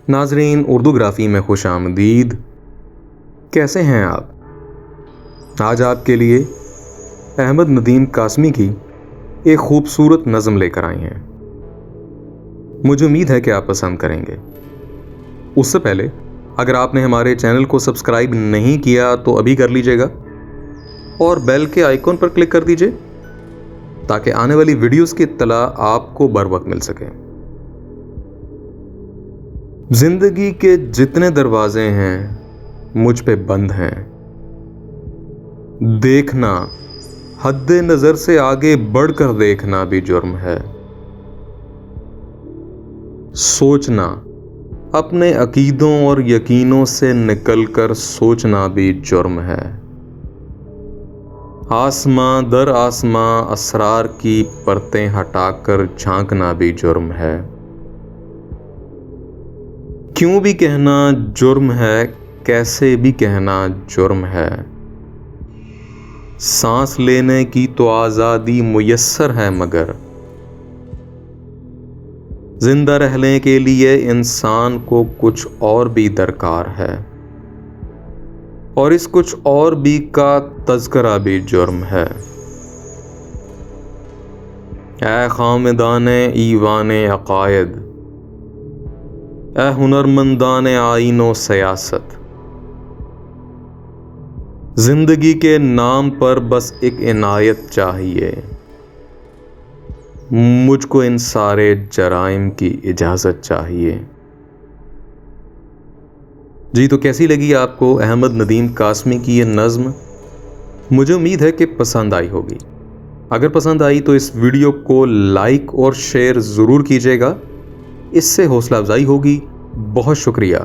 नाजरीन, उर्दूग्राफ़ी में खुश आमदीद। कैसे हैं आप? आज आपके लिए अहमद नदीम कासमी की एक खूबसूरत नज़म लेकर आए हैं। मुझे उम्मीद है कि आप पसंद करेंगे। उससे पहले अगर आपने हमारे चैनल को सब्सक्राइब नहीं किया तो अभी कर लीजिएगा और बेल के आइकॉन पर क्लिक कर दीजिए ताकि आने वाली वीडियोस की इत्तला आपको बर वक्त मिल सके। जिंदगी के जितने दरवाजे हैं मुझ पे बंद हैं। देखना, हद्दे नजर से आगे बढ़कर देखना भी जुर्म है। सोचना, अपने अकीदों और यकीनों से निकलकर सोचना भी जुर्म है। आसमां दर आसमां असरार की परतें हटाकर झांकना भी जुर्म है। क्यों भी कहना जुर्म है, कैसे भी कहना जुर्म है। सांस लेने की तो आज़ादी मुयस्सर है, मगर जिंदा रहने के लिए इंसान को कुछ और भी दरकार है, और इस कुछ और भी का तज़किरा भी जुर्म है। ऐ खामिदाने ईवाने अकायद, ऐ हुनरमंदाने आईनो सियासत, जिंदगी के नाम पर बस एक इनायत चाहिए, मुझको इन सारे जराइम की इजाज़त चाहिए। जी, तो कैसी लगी आपको अहमद नदीम कासमी की ये नज़्म? मुझे उम्मीद है कि पसंद आई होगी। अगर पसंद आई तो इस वीडियो को लाइक और शेयर ज़रूर कीजिएगा, इससे हौसला अफजाई होगी। बहुत शुक्रिया।